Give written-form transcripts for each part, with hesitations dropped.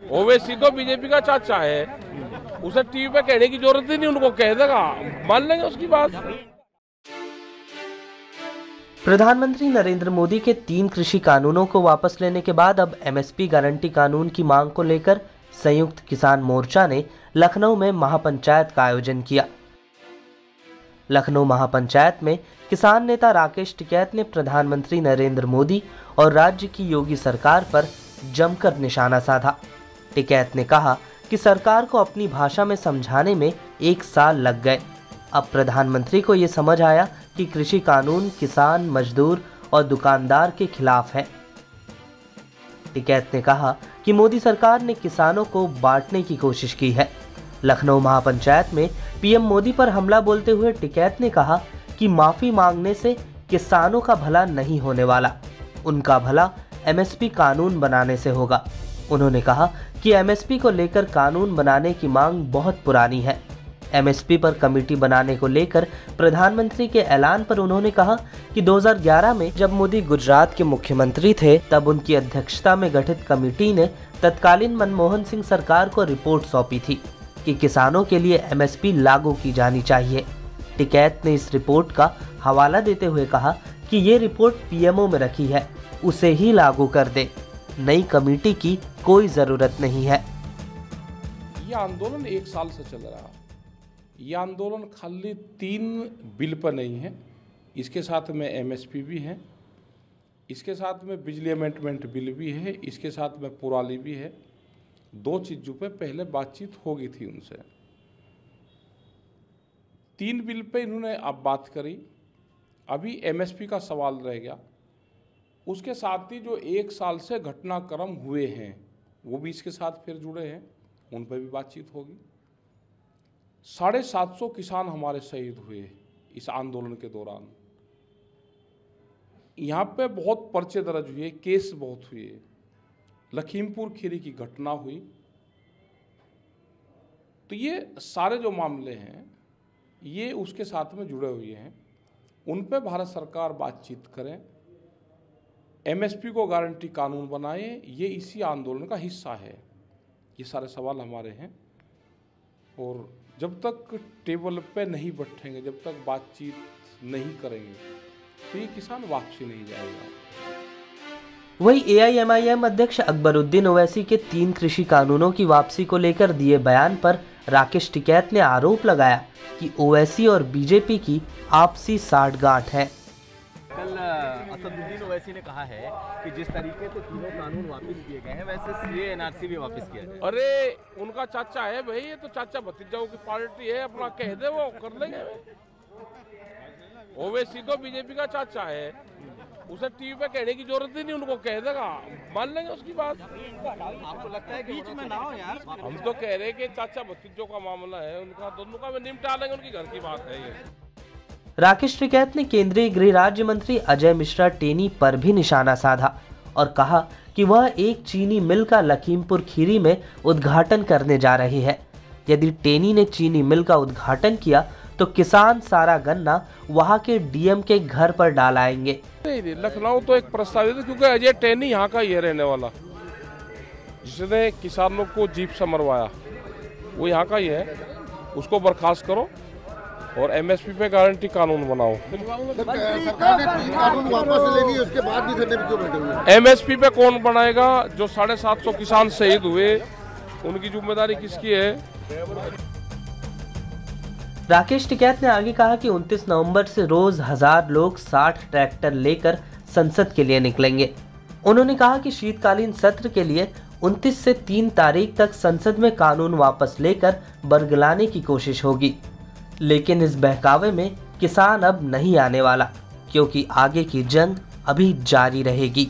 ओवैसी तो बीजेपी का चाचा है, उसे टीवी पे कहने की जरूरत ही नहीं, उनको कह देगा, मान लेंगे उसकी बात। प्रधानमंत्री नरेंद्र मोदी के 3 कृषि कानूनों को वापस लेने के बाद अब एमएसपी गारंटी कानून की मांग को लेकर संयुक्त किसान मोर्चा ने लखनऊ में महापंचायत का आयोजन किया। लखनऊ महापंचायत में किसान नेता राकेश टिकैत ने प्रधानमंत्री नरेंद्र मोदी और राज्य की योगी सरकार पर जमकर निशाना साधा। टिकैत ने कहा कि सरकार को अपनी भाषा में समझाने में 1 साल लग गए। अब प्रधानमंत्री को ये समझ आया कि कृषि कानून किसान, मजदूर और दुकानदार के खिलाफ है। टिकैत ने कहा कि मोदी सरकार ने किसानों को बांटने की कोशिश की है। लखनऊ महापंचायत में पीएम मोदी पर हमला बोलते हुए टिकैत ने कहा कि माफी मांगने से किसानों का भला नहीं होने वाला, उनका भला एमएसपी कानून बनाने से होगा। उन्होंने कहा कि एमएसपी को लेकर कानून बनाने की मांग बहुत पुरानी है। एमएसपी पर कमेटी बनाने को लेकर प्रधानमंत्री के ऐलान पर उन्होंने कहा कि 2011 में जब मोदी गुजरात के मुख्यमंत्री थे, तब उनकी अध्यक्षता में गठित कमेटी ने तत्कालीन मनमोहन सिंह सरकार को रिपोर्ट सौंपी थी कि किसानों के लिए एमएसपी लागू की जानी चाहिए। टिकैत ने इस रिपोर्ट का हवाला देते हुए कहा कि ये रिपोर्ट पीएमओ में रखी है, उसे ही लागू कर दे, नई कमेटी की कोई जरूरत नहीं है। यह आंदोलन 1 साल से चल रहा है। यह आंदोलन खाली 3 बिल पर नहीं है, इसके साथ में एमएसपी भी है, इसके साथ में बिजली अमेंडमेंट बिल भी है, इसके साथ में पुराली भी है। 2 चीज़ों पे पहले बातचीत हो गई थी उनसे। 3 बिल पे इन्होंने अब बात करी, अभी एमएसपी का सवाल रह गया। उसके साथ ही जो 1 साल से घटनाक्रम हुए हैं वो भी इसके साथ फिर जुड़े हैं, उन पर भी बातचीत होगी। 750 किसान हमारे शहीद हुए इस आंदोलन के दौरान। यहाँ पे बहुत पर्चे दर्ज हुए, केस बहुत हुए। लखीमपुर खीरी की घटना हुई। तो ये सारे जो मामले हैं ये उसके साथ में जुड़े हुए हैं, उन पे भारत सरकार बातचीत करें, एमएसपी को गारंटी कानून बनाए, ये इसी आंदोलन का हिस्सा है। ये सारे सवाल हमारे हैं और जब तक टेबल पे नहीं बैठेंगे, जब तक बातचीत नहीं करेंगे, तो ये किसान वापसी नहीं जाएगा। वही एआईएमआईएम अध्यक्ष अकबरुद्दीन ओवैसी के 3 कृषि कानूनों की वापसी को लेकर दिए बयान पर राकेश टिकैत ने आरोप लगाया कि ओवैसी और बीजेपी की आपसी साठगांठ है। कल असदुद्दीन ओवैसी ने कहा है कि जिस तरीके से तीनों कानून वापस किए गए हैं, वैसे सीए एनआरसी भी वापस किया जाए। अरे उनका चाचा है भाई, ये तो चाचा भतीजाओं की पार्टी है, अपना कह दे वो कर लेंगे। ओवैसी तो बीजेपी का चाचा है, उसे टीवी पे कहने की जरूरत ही नहीं, उनको कह देगा, मान लेंगे उसकी बात। आपको लगता है बीच में ना हो यार? हम तो कह रहे हैं कि चाचा भतीजों का मामला है, उनका दोनों का निपटा लेंगे, उनकी घर की बात है ये। राकेश टिकैत ने केंद्रीय गृह राज्य मंत्री अजय मिश्रा टेनी पर भी निशाना साधा और कहा कि वह एक चीनी मिल का लखीमपुर खीरी में उद्घाटन करने जा रही है। यदि टेनी ने चीनी मिल का उद्घाटन किया तो किसान सारा गन्ना वहां के डीएम के घर पर डाल आएंगे। लखनऊ तो एक प्रस्तावित, क्योंकि अजय टेनी यहाँ का ही है रहने वाला, जिसने किसानों को जीप से मरवाया, वो यहाँ का ही है, उसको बर्खास्त करो और एमएसपी पे गारंटी कानून बनाओ। सरकार ने कानून वापस लेनी है, उसके बाद भी धरने पे क्यों बैठे हुए? एमएसपी पे कौन बनाएगा? जो 750 किसान शहीद हुए, उनकी जिम्मेदारी किसकी है? राकेश टिकैत ने आगे कहा कि 29 नवंबर से रोज 1000 लोग 60 ट्रैक्टर लेकर संसद के लिए निकलेंगे। उन्होंने कहा कि शीतकालीन सत्र के लिए 29 से 3 तारीख तक संसद में कानून वापस लेकर बरगलाने की कोशिश होगी, लेकिन इस बहकावे में किसान अब नहीं आने वाला, क्योंकि आगे की जंग अभी जारी रहेगी।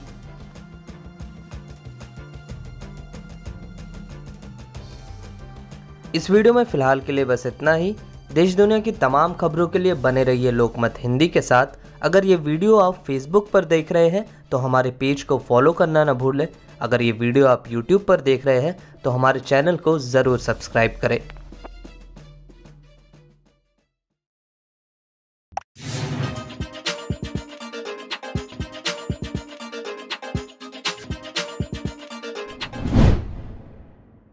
इस वीडियो में फिलहाल के लिए बस इतना ही। देश दुनिया की तमाम खबरों के लिए बने रहिए लोकमत हिंदी के साथ। अगर ये वीडियो आप फेसबुक पर देख रहे हैं तो हमारे पेज को फॉलो करना न भूलें। अगर ये वीडियो आप यूट्यूब पर देख रहे हैं तो हमारे चैनल को ज़रूर सब्सक्राइब करें।